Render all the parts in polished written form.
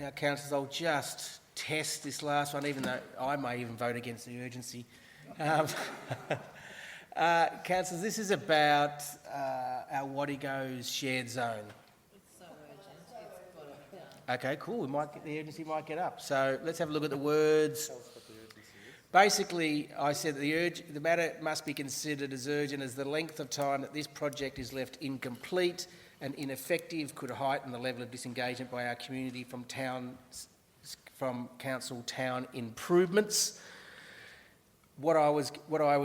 Now, councillors, I'll just test this last one, even though I may even vote against the urgency. Councillors, this is about our Wategos shared zone. It's so urgent, it's got to be done. Okay, cool. The urgency might get up. So let's have a look at the words. Basically, I said the matter must be considered as urgent as the length of time that this project is left incomplete and ineffective could heighten the level of disengagement by our community from council town improvements. What I was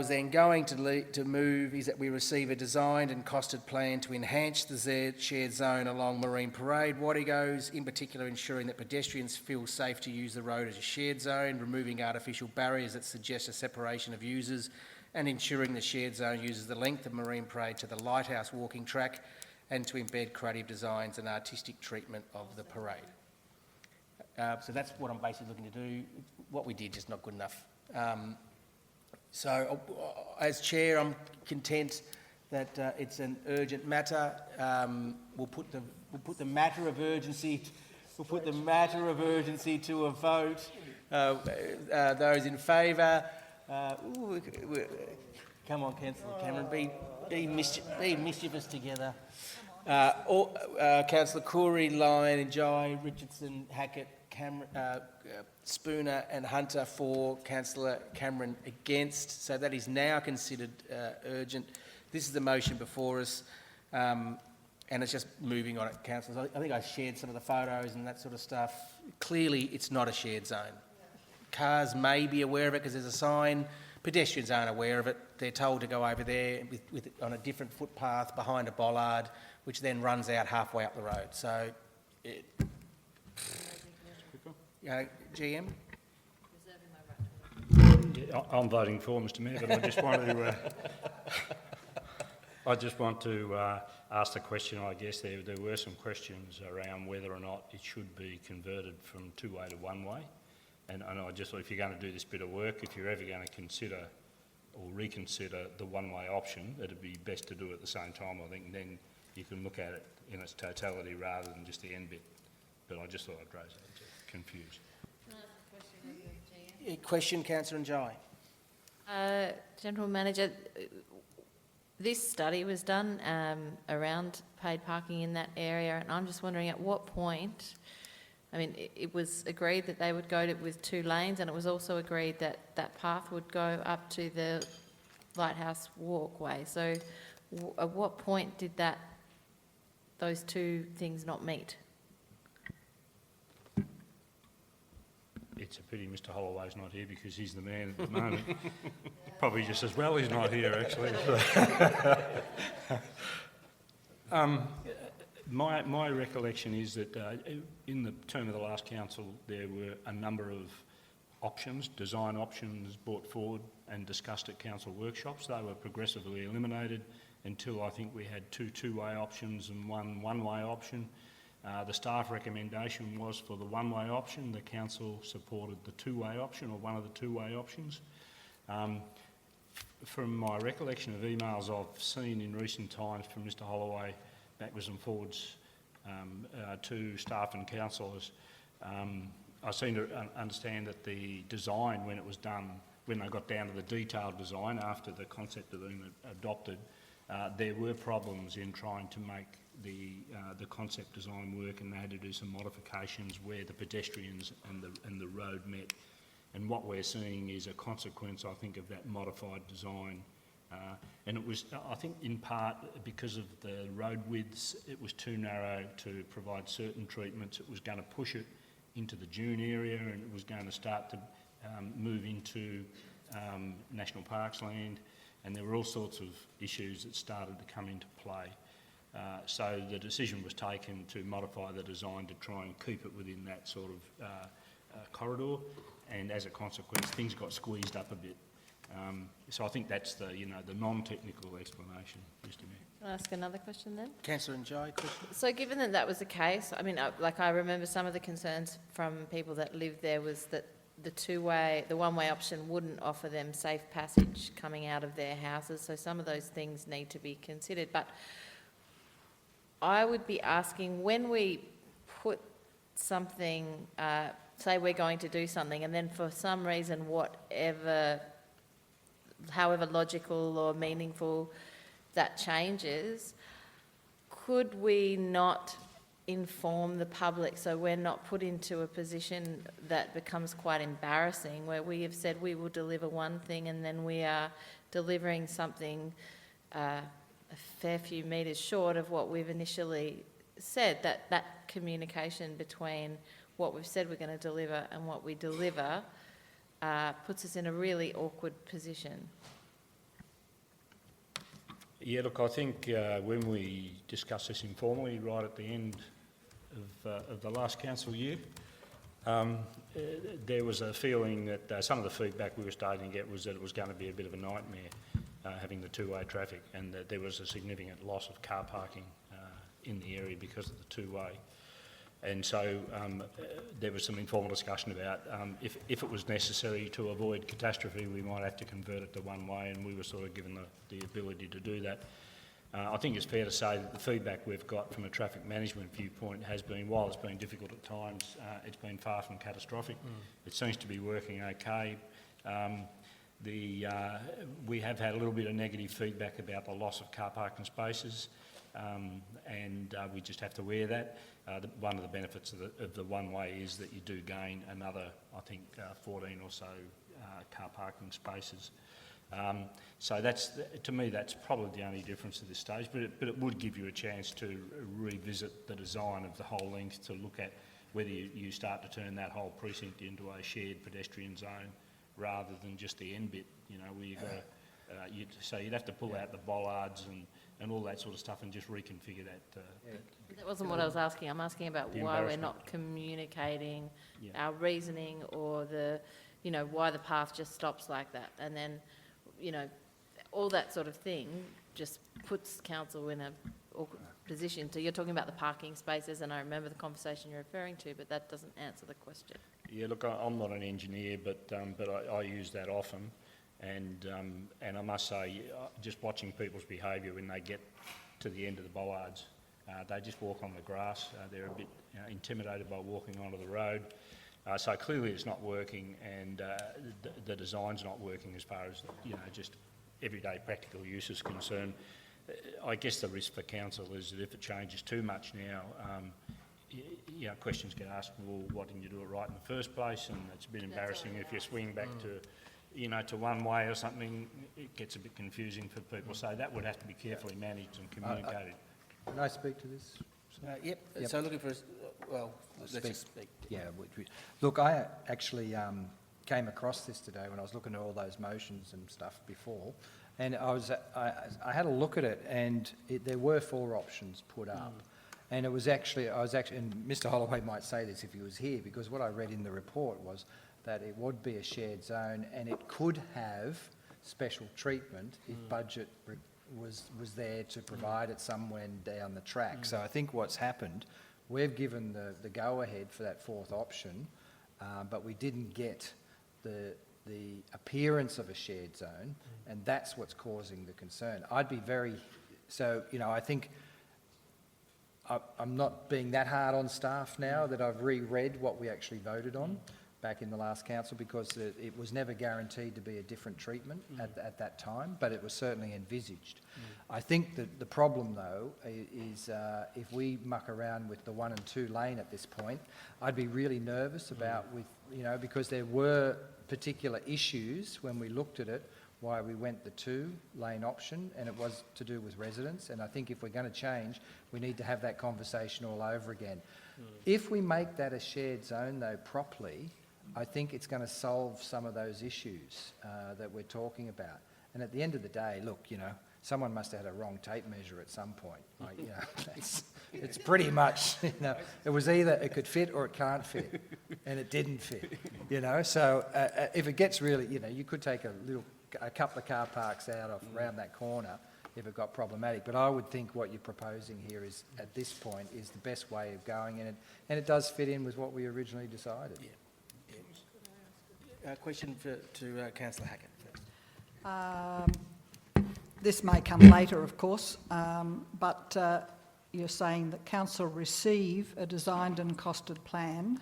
then going to move is that we receive a designed and costed plan to enhance the shared zone along Marine Parade Wategos, in particular ensuring that pedestrians feel safe to use the road as a shared zone, removing artificial barriers that suggest a separation of users, and ensuring the shared zone uses the length of Marine Parade to the Lighthouse walking track, and to embed creative designs and artistic treatment of the parade. So that's what I'm basically looking to do. What we did just not good enough. So, as chair, I'm content that it's an urgent matter. We'll put the matter of urgency. We'll put the matter of urgency to a vote. Those in favour. Come on, Councillor Cameron, be mischievous together. Councillor Corey, Lyon, Njai, Richardson, Hackett, Spooner and Hunter for, Councillor Cameron against. So that is now considered urgent. This is the motion before us, and it's just moving on it, councillors. I think I shared some of the photos and that sort of stuff. Clearly, it's not a shared zone. Cars may be aware of it because there's a sign. Pedestrians aren't aware of it. They're told to go over there on a different footpath behind a bollard, which then runs out halfway up the road. So, GM? Yeah, I'm voting for, Mr Mayor, but I just want to ask the question. I guess there were some questions around whether or not it should be converted from two-way to one-way. And I just thought, if you're going to do this bit of work, if you're ever going to consider or reconsider the one-way option, it'd be best to do it at the same time, I think, and then you can look at it in its totality rather than just the end bit. But I just thought I'd raise that to confuse. Can I ask a question? Question, Councillor Njai. General Manager, this study was done around paid parking in that area, and I'm just wondering at what point, I mean, it was agreed that they would go with 2 lanes, and it was also agreed that that path would go up to the Lighthouse walkway. So at what point did those 2 things not meet? It's a pity Mr Holloway's not here because he's the man at the moment. Probably just as well he's not here, actually. My recollection is that in the term of the last council there were a number of options, design options brought forward and discussed at council workshops. They were progressively eliminated until I think we had 2 two-way options and 1 one-way option. The staff recommendation was for the one-way option. The council supported the two-way option, or one of the two-way options. From my recollection of emails I've seen in recent times from Mr Holloway backwards and forwards to staff and councillors, I seem to understand that the design, when it was done, when they got down to the detailed design after the concept had been adopted, there were problems in trying to make the concept design work, and they had to do some modifications where the pedestrians and the road met. And what we're seeing is a consequence, I think, of that modified design. And it was, I think, in part because of the road widths, it was too narrow to provide certain treatments. It was going to push it into the dune area, and it was going to start to move into national parks land, and there were all sorts of issues that started to come into play. So the decision was taken to modify the design to try and keep it within that sort of corridor, and as a consequence things got squeezed up a bit. So I think that's the non-technical explanation, Mr Mayor. Can I ask another question then? Councillor Njai, question. So given that that was the case, I mean, I remember some of the concerns from people that lived there was that the one-way option wouldn't offer them safe passage coming out of their houses, so some of those things need to be considered. But I would be asking, when we put something, say we're going to do something, and then for some reason, however logical or meaningful that changes, could we not inform the public so we're not put into a position that becomes quite embarrassing, where we have said we will deliver one thing and then we are delivering something a fair few metres short of what we've initially said? That communication between what we've said we're going to deliver and what we deliver puts us in a really awkward position. Yeah, look, I think when we discussed this informally right at the end of the last council year, there was a feeling that some of the feedback we were starting to get was that it was going to be a bit of a nightmare having the two-way traffic, and that there was a significant loss of car parking in the area because of the two-way. And so there was some informal discussion about if it was necessary to avoid catastrophe, we might have to convert it to one way, and we were sort of given the ability to do that. I think it's fair to say that the feedback we've got from a traffic management viewpoint has been, while it's been difficult at times, it's been far from catastrophic. It seems to be working okay. We have had a little bit of negative feedback about the loss of car parking spaces, and we just have to wear that. One of the benefits of the one-way is that you do gain another, I think, 14 or so car parking spaces. So that's, to me, that's probably the only difference at this stage, but it would give you a chance to revisit the design of the whole length to look at whether you start to turn that whole precinct into a shared pedestrian zone rather than just the end bit, you know, where you've got to, so you'd have to pull out the bollards and all that sort of stuff and just reconfigure that. That wasn't what I was asking. I'm asking about why we're not communicating our reasoning, or why the path just stops like that. And then, all that sort of thing just puts council in a awkward position. So you're talking about the parking spaces, and I remember the conversation you're referring to, but that doesn't answer the question. Yeah, look, I'm not an engineer, but I use that often. And I must say, just watching people's behaviour when they get to the end of the bollards, they just walk on the grass. They're a bit intimidated by walking onto the road. So clearly it's not working, and the design's not working as far as, just everyday practical use is concerned. I guess the risk for council is that if it changes too much now, questions get asked, well, why didn't you do it right in the first place? And it's a bit embarrassing if you swing back to one way or something. It gets a bit confusing for people. So that would have to be carefully managed and communicated. Can I speak to this? Yep. So looking for, let's just speak. Yeah. Look, I actually came across this today when I was looking at all those motions and stuff before, and I had a look at it, and there were 4 options put up. And it was actually, and Mr. Holloway might say this if he was here, because what I read in the report was that it would be a shared zone and it could have special treatment if budget was there to provide it somewhere down the track. So I think what's happened, we've given the go-ahead for that 4th option, but we didn't get the appearance of a shared zone, and that's what's causing the concern. I think I'm not being that hard on staff now that I've reread what we actually voted on back in the last council, because it was never guaranteed to be a different treatment at that time, but it was certainly envisaged. I think that the problem, though, is if we muck around with the 1 and 2 lane at this point, I'd be really nervous about because there were particular issues when we looked at it, why we went the 2-lane option, and it was to do with residents. And I think if we're going to change, we need to have that conversation all over again. If we make that a shared zone, though, properly, I think it's going to solve some of those issues that we're talking about. And at the end of the day, look, someone must have had a wrong tape measure at some point. It's pretty much, it was either it could fit or it can't fit, and it didn't fit, So if it gets really, you could take a couple of car parks out around that corner if it got problematic. But I would think what you're proposing here is, at this point, is the best way of going, and it does fit in with what we originally decided. Question to Councillor Hackett. This may come later, of course, but you're saying that council receive a designed and costed plan.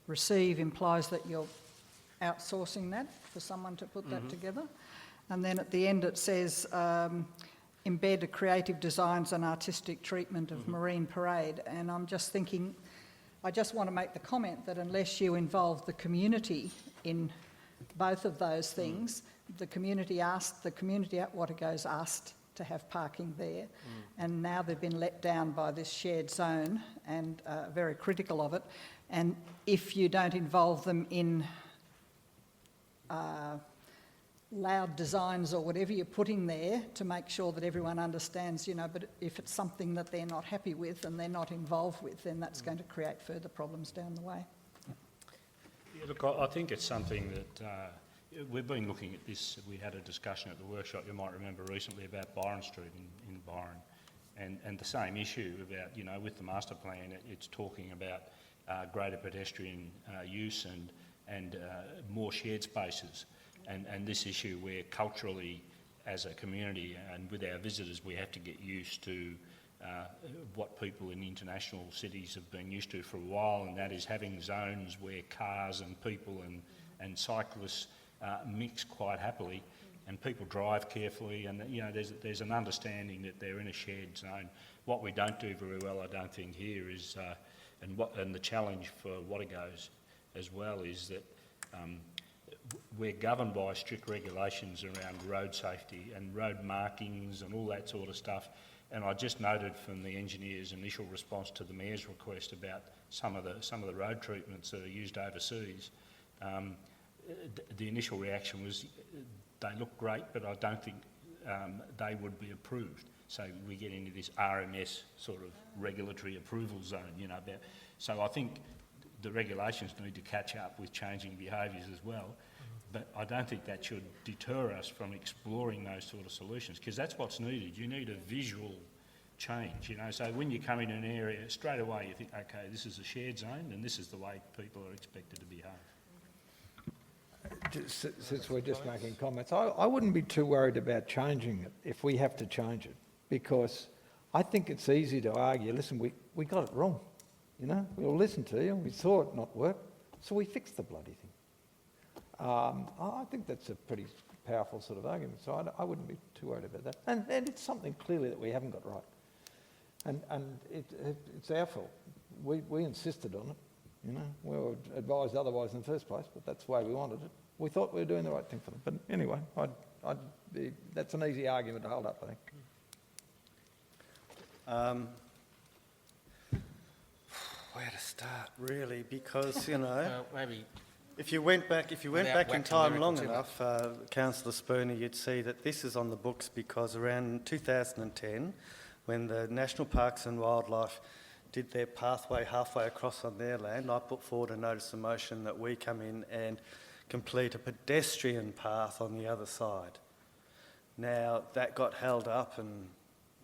Receive implies that you're outsourcing that for someone to put that together. And then at the end it says, embed a creative designs and artistic treatment of Marine Parade. And I'm just thinking, I just want to make the comment that unless you involve the community in both of those things, the community at Wategos asked to have parking there, and now they've been let down by this shared zone and very critical of it. And if you don't involve them in loud designs or whatever you're putting there to make sure that everyone understands, you know, but if it's something that they're not happy with and they're not involved with, then that's going to create further problems down the way. Yeah, look, I think it's something that we've been looking at this. We had a discussion at the workshop, you might remember recently, about Byron Street in Byron, and the same issue about, you know, with the master plan, it's talking about greater pedestrian use and more shared spaces. And this issue where culturally, as a community and with our visitors, we have to get used to what people in international cities have been used to for a while, and that is having zones where cars and people and cyclists mix quite happily, and people drive carefully, and you know there's an understanding that they're in a shared zone. What we don't do very well, I don't think, here is, and the challenge for Wategos as well is that we're governed by strict regulations around road safety and road markings and all that sort of stuff. And I just noted from the engineer's initial response to the Mayor's request about some of the road treatments that are used overseas. The initial reaction was they look great, but I don't think they would be approved. So we get into this RMS sort of regulatory approval zone, you know. So I think the regulations need to catch up with changing behaviours as well. But I don't think that should deter us from exploring those sort of solutions, because that's what's needed. You need a visual change, you know. So when you come in an area, straight away you think, okay, this is a shared zone and this is the way people are expected to behave. Since we're just making comments, I wouldn't be too worried about changing it if we have to change it, because I think it's easy to argue, listen, we got it wrong, you know, we'll listen to you, we saw it not work, so we fixed the bloody thing. I think that's a pretty powerful sort of argument, so I wouldn't be too worried about that. And it's something clearly that we haven't got right. And it's our fault. We insisted on it, you know. We were advised otherwise in the first place, but that's the way we wanted it. We thought we were doing the right thing for them. But anyway, that's an easy argument to hold up, I think. Where to start, really? Because, you know... Maybe... If you went back in waxing time lyrical long too enough, Councillor Spooner, you'd see that this is on the books because around 2010, when the National Parks and Wildlife did their pathway halfway across on their land, I put forward a notice of motion that we come in and complete a pedestrian path on the other side. Now, that got held up and,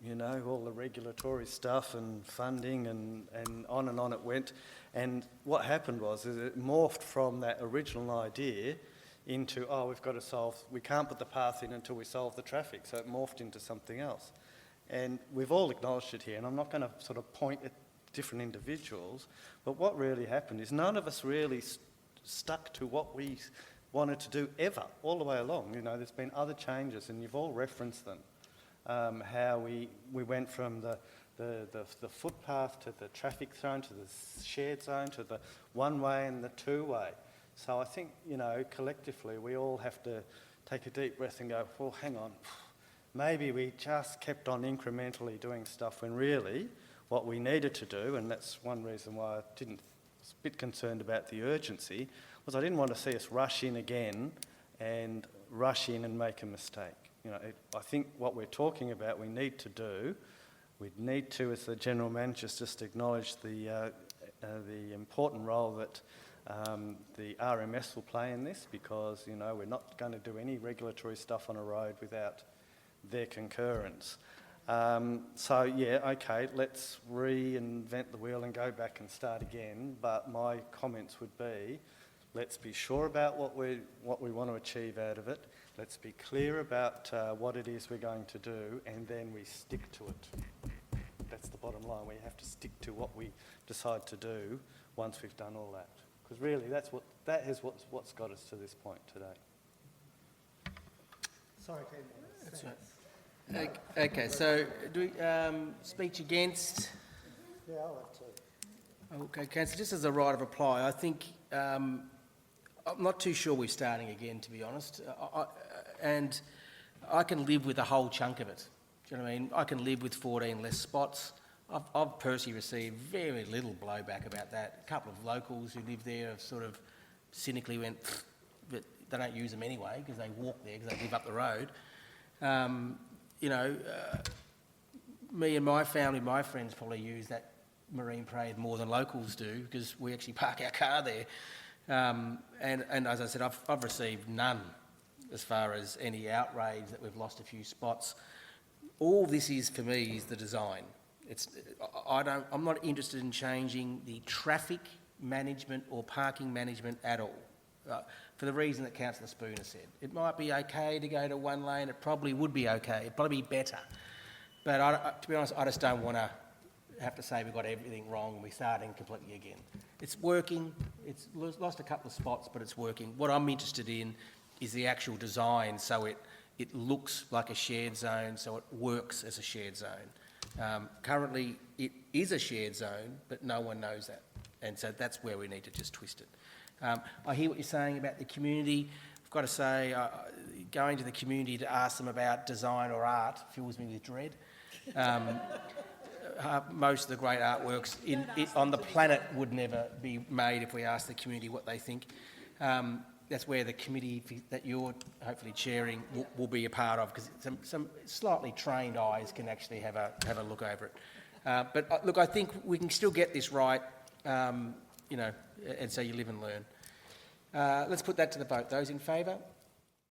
you know, all the regulatory stuff and funding and on it went. And what happened was it morphed from that original idea into, oh, we can't put the path in until we solve the traffic. So it morphed into something else. And we've all acknowledged it here, and I'm not going to sort of point at different individuals, but what really happened is none of us really stuck to what we wanted to do ever, all the way along. You know, there's been other changes, and you've all referenced them. How we went from the footpath to the traffic zone, to the shared zone, to the one-way and the two-way. So I think, you know, collectively we all have to take a deep breath and go, well, hang on, maybe we just kept on incrementally doing stuff when really what we needed to do, and that's one reason why I was a bit concerned about the urgency, was I didn't want to see us rush in again and rush in and make a mistake. You know, I think what we're talking about we need to do, we'd need to, as the General Manager's just acknowledged, the important role that the RMS will play in this, because, you know, we're not going to do any regulatory stuff on a road without their concurrence. So, yeah, okay, let's reinvent the wheel and go back and start again, but my comments would be, let's be sure about what we want to achieve out of it. Let's be clear about what it is we're going to do, and then we stick to it. That's the bottom line. We have to stick to what we decide to do once we've done all that. Because really, that is what's got us to this point today. Sorry, That's right. Okay, so do we, speech against? Yeah, I'll have to. Okay, councillor, just as a right of reply, I think, I'm not too sure we're starting again, to be honest. And I can live with a whole chunk of it. Do you know what I mean? I can live with 14 less spots. I've personally received very little blowback about that. A couple of locals who live there have sort of cynically went, but they don't use them anyway because they walk there because they live up the road. Me and my family, my friends probably use that marine parade more than locals do because we actually park our car there. And as I said, I've received none as far as any outrage that we've lost a few spots. All this is for me is the design. I'm not interested in changing the traffic management or parking management at all. For the reason that Councillor Spooner said. It might be okay to go to one lane, it probably would be okay, it'd probably be better. But to be honest, I just don't want to have to say we've got everything wrong and we're starting completely again. It's working, it's lost a couple of spots, but it's working. What I'm interested in is the actual design so it looks like a shared zone, so it works as a shared zone. Currently, it is a shared zone, but no one knows that. And so that's where we need to just twist it. I hear what you're saying about the community. I've got to say, going to the community to ask them about design or art fills me with dread. Most of the great artworks on the planet would never be made if we asked the community what they think. That's where the committee that you're hopefully chairing will be a part of, because some slightly trained eyes can actually have a look over it. But look, I think we can still get this right, and so you live and learn. Let's put that to the vote. Those in favour?